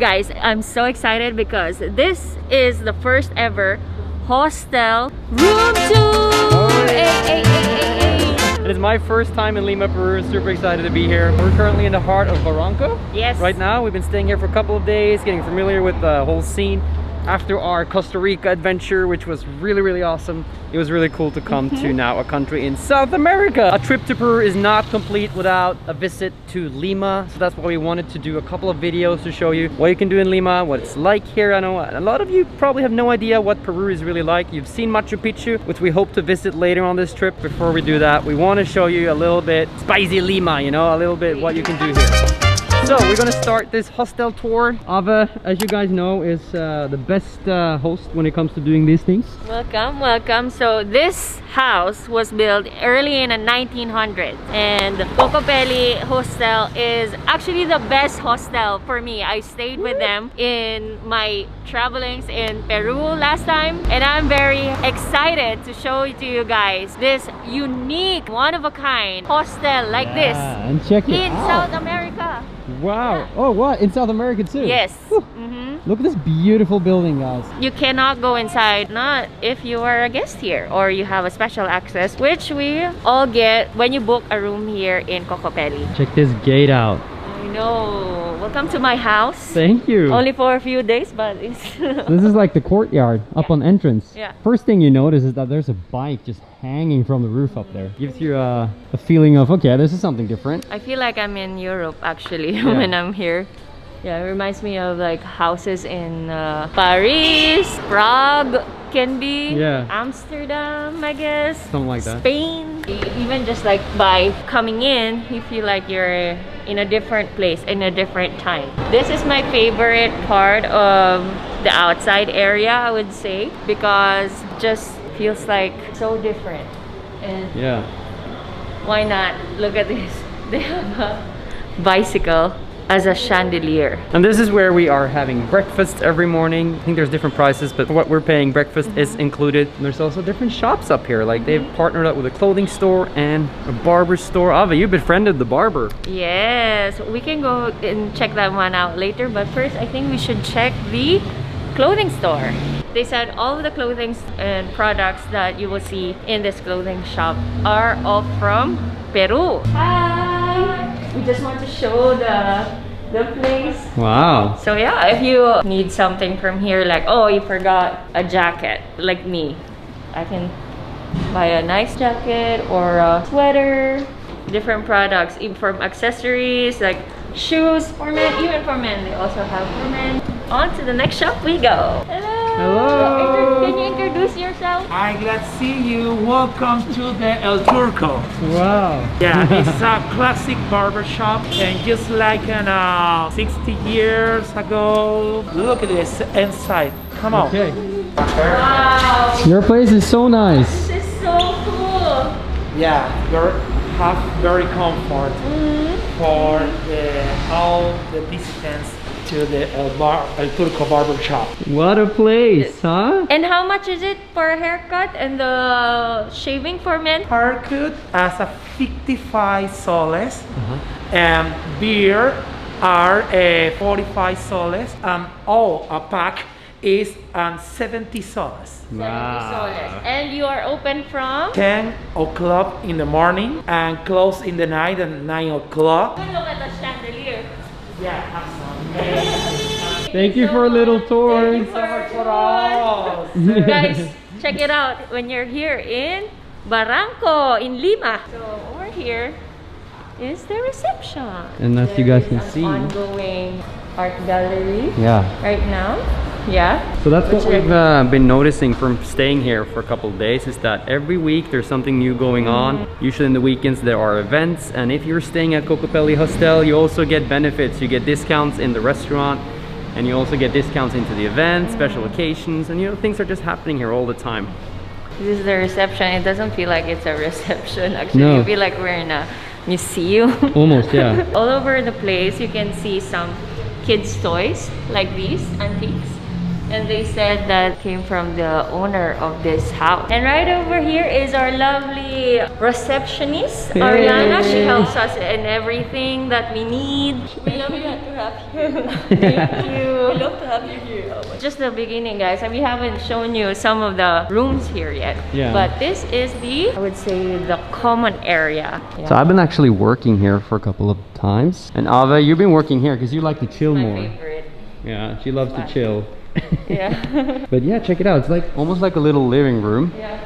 guys, I'm so excited because this is the first ever hostel room tour. It is my first time in Lima, Peru. Super excited to be here. We're currently in the heart of Barranco. Yes. Right now, we've been staying here for a couple of days, getting familiar with the whole scene. After our Costa Rica adventure, which was really awesome, it was really cool to come to now a country in South America. A trip to Peru is not complete without a visit to Lima, so that's why we wanted to do a couple of videos to show you what you can do in Lima, what it's like here. I know a lot of you probably have no idea what Peru is really like. You've seen Machu Picchu, which we hope to visit later on this trip. Before we do that, we want to show you a little bit spicy Lima, you know, a little bit what you can do here. So we're gonna start this hostel tour. Ava, as you guys know, is the best host when it comes to doing these things. Welcome, welcome. So this house was built early in the 1900s, and Cocopelli Hostel is actually the best hostel for me. I stayed with them in my travelings in Peru last time, and I'm very excited to show to you guys this unique, one-of-a-kind hostel like this and check it in out. South America. Wow. Yeah. Oh, what? In South America too? Yes. Look at this beautiful building, guys. You cannot go inside, not if you are a guest here or you have a special access, which we all get when you book a room here in Cocopelli. Check this gate out. I know. Welcome to my house. Thank you. Only for a few days, but it's This is like the courtyard up on entrance. Yeah. First thing you notice is that there's a bike just hanging from the roof up there. Gives you a feeling of, okay, this is something different. I feel like I'm in Europe actually Yeah. when I'm here. Yeah, it reminds me of like houses in Paris, Prague, can be, Yeah. Amsterdam, I guess. Something like that. Spain. Even just like by coming in, you feel like you're in a different place, in a different time. This is my favorite part of the outside area, I would say, because just feels like so different. And Yeah. why not? Look at this. They have a bicycle as a chandelier. And this is where we are having breakfast every morning. I think there's different prices, but for what we're paying, breakfast is included. And there's also different shops up here. Like they've partnered up with a clothing store and a barber store. Ava, you befriended the barber. Yes, we can go and check that one out later. But first, I think we should check the clothing store. They said all of the clothing and products that you will see in this clothing shop are all from Peru. Hi! We just want to show the place. Wow. So yeah, if you need something from here, like, oh, you forgot a jacket, like me, I can buy a nice jacket or a sweater. Different products, even from accessories, like shoes for men, even for men. They also have for men. On to the next shop we go. Hello! Hello! Can you introduce yourself? Hi, glad to see you. Welcome to the El Turco. Wow. Yeah, it's a classic barbershop, and just like 60 years ago. Look at this inside. Come on. Okay. Wow! Your place is so nice. This is so cool! Yeah, you have very comfort for all the visitors to the El Turco barbershop. What a place, huh? And how much is it for a haircut and the shaving for men? Haircut as a 55 soles, and beer are 45 soles, and all a pack is 70 soles. 70 soles. And you are open from? 10 o'clock in the morning and close in the night at 9 o'clock. Look at the chandelier. Yeah, awesome. Thank you for a little tour. Thank you so much for all. Guys, check it out when you're here in Barranco, in Lima. So over here is the reception. And as you guys can see, ongoing art gallery yeah. right now. Yeah. So that's what we've been noticing from staying here for a couple of days, is that every week there's something new going on. Usually in the weekends there are events, and if you're staying at Cocopelli Hostel, you also get benefits. You get discounts in the restaurant, and you also get discounts into the events, special occasions, and you know, things are just happening here all the time. This is the reception. It doesn't feel like it's a reception. Actually, No. you feel like we're in a museum. Almost, yeah. All over the place, you can see some kids' toys like these, antiques. And they said that came from the owner of this house. And right over here is our lovely receptionist, Ariana. She helps us in everything that we need. We love you to have you. Thank you. We love to have you here. Just the beginning, guys. And we haven't shown you some of the rooms here yet. Yeah. But this is the, I would say, the common area. So I've been actually working here for a couple of times. And Ava, you've been working here because you like to chill My more. favorite. Yeah, she loves to chill. Yeah. But yeah, check it out. It's like almost like a little living room. Yeah.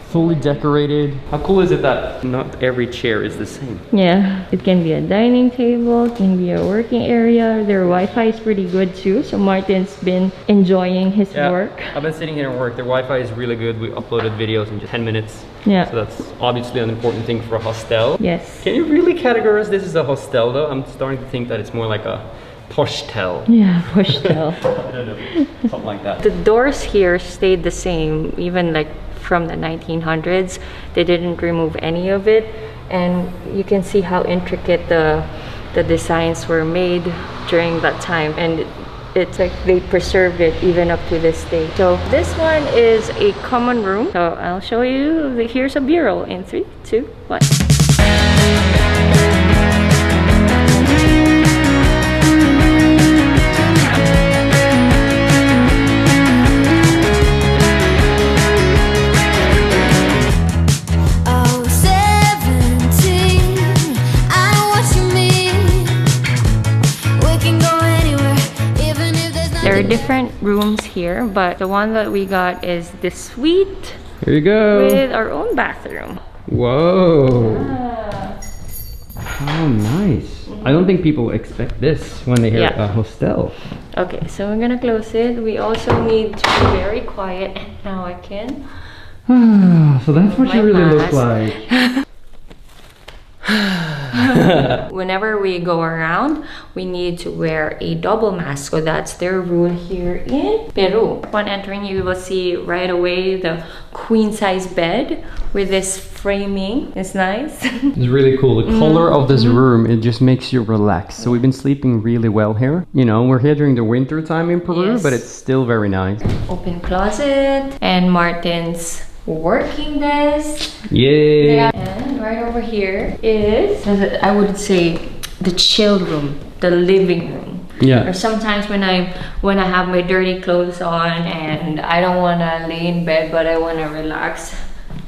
Fully decorated. How cool is it that not every chair is the same? Yeah, it can be a dining table, it can be a working area. Their Wi-Fi is pretty good too, so Martin's been enjoying his work. I've been sitting here and work. Their Wi-Fi is really good. We uploaded videos in just 10 minutes. Yeah. So that's obviously an important thing for a hostel. Yes. Can you really categorize this as a hostel though? I'm starting to think that it's more like a hostel. Yeah, hostel. I don't know, something like that. The doors here stayed the same, even like from the 1900s. They didn't remove any of it, and you can see how intricate the designs were made during that time, and it's like they preserved it even up to this day. So this one is a common room. So I'll show you. Here's a bureau in 3, 2, 1. There are different rooms here, but the one that we got is the suite. Here you go. With our own bathroom. Whoa. Ah. How nice. I don't think people expect this when they hear a hostel. Okay, so we're gonna close it. We also need to be very quiet, and now I can. So that's what you really look like. Whenever we go around, we need to wear a double mask. So that's their rule here in Peru. Upon entering, you will see right away the queen size bed with this framing. It's nice. It's really cool. The color of this room, it just makes you relax. So we've been sleeping really well here. You know, we're here during the winter time in Peru, but it's still very nice. Open closet and Martin's working desk. Yay! Yeah. And right over here is, I would say, the chill room, the living room. Yeah. Or sometimes when I have my dirty clothes on and I don't want to lay in bed but I want to relax,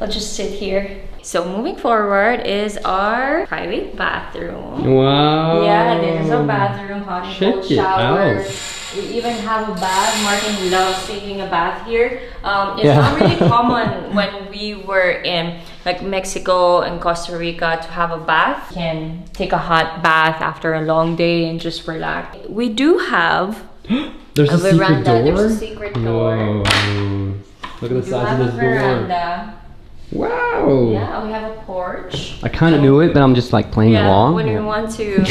I'll just sit here. So moving forward is our private bathroom. Wow. Yeah, this is a bathroom, hot and cold shower. We even have a bath. Martin loves taking a bath here. It's not really common when we were in like Mexico and Costa Rica to have a bath. You can take a hot bath after a long day and just relax. We do have There's a veranda. secret door? There's a secret door. Whoa. Look at the size of this veranda. Wow. Yeah, we have a porch. I kind of knew it, but I'm just like playing along. When we want to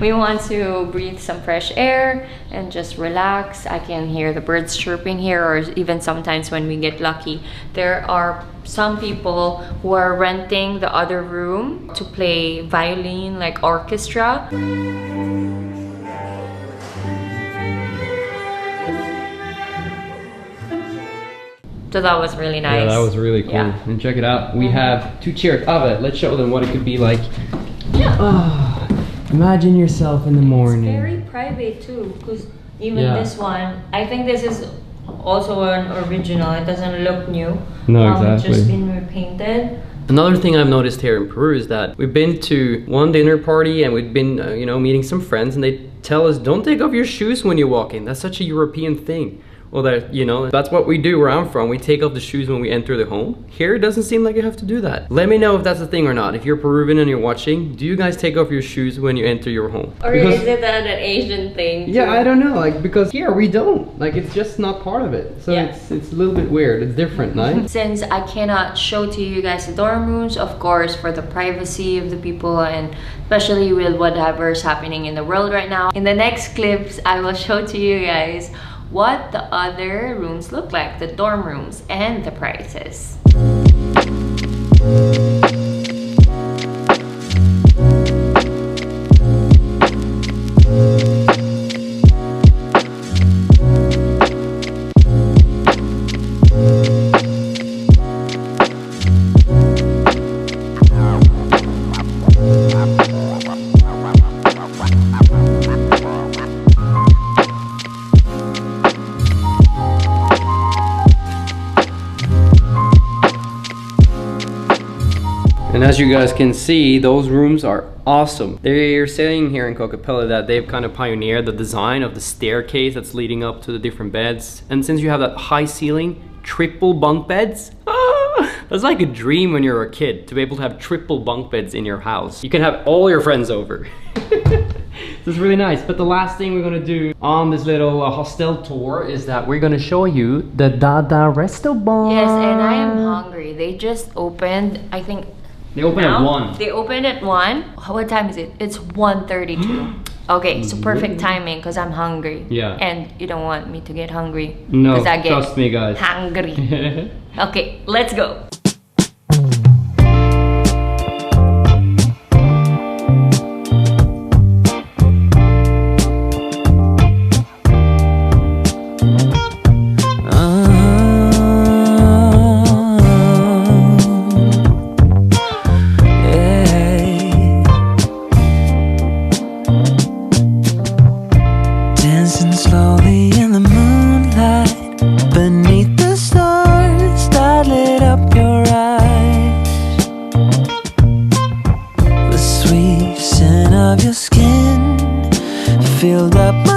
we want to breathe some fresh air and just relax. I can hear the birds chirping here, or even sometimes when we get lucky, there are some people who are renting the other room to play violin, like orchestra. So that was really nice. Yeah, that was really cool. Yeah. And check it out. We have 2 chairs. Ava, let's show them what it could be like. Yeah. Oh, imagine yourself in the morning. It's very private too, because even this one, I think this is also an original. It doesn't look new. No, exactly. It's just been repainted. Another thing I've noticed here in Peru is that we've been to one dinner party and we've been, you know, meeting some friends, and they tell us, don't take off your shoes when you walk in. That's such a European thing. Well, that, you know, that's what we do where I'm from. We take off the shoes when we enter the home. Here, it doesn't seem like you have to do that. Let me know if that's a thing or not. If you're Peruvian and you're watching, do you guys take off your shoes when you enter your home? Or is it an Asian thing? Yeah, I don't know. Like, because here we don't. Like, it's just not part of it. So it's a little bit weird. It's different, right? Since I cannot show to you guys the dorm rooms, of course, for the privacy of the people, and especially with whatever's happening in the world right now, in the next clips, I will show to you guys what the other rooms look like, the dorm rooms, and the prices. As you guys can see, those rooms are awesome. They're saying here in Kokopelli that they've kind of pioneered the design of the staircase that's leading up to the different beds. And since you have that high ceiling, triple bunk beds, that's like a dream when you're a kid, to be able to have triple bunk beds in your house. You can have all your friends over. This is really nice. But the last thing we're gonna do on this little hostel tour is that we're gonna show you the Dada Restaurant. Yes, and I am hungry. They just opened, I think. They open at 1. They opened at 1. What time is it? It's 1:32. Okay, so perfect timing because I'm hungry. Yeah. And you don't want me to get hungry. No, 'cause I get trust me, guys. hungry. Okay, let's go. Of your skin filled up my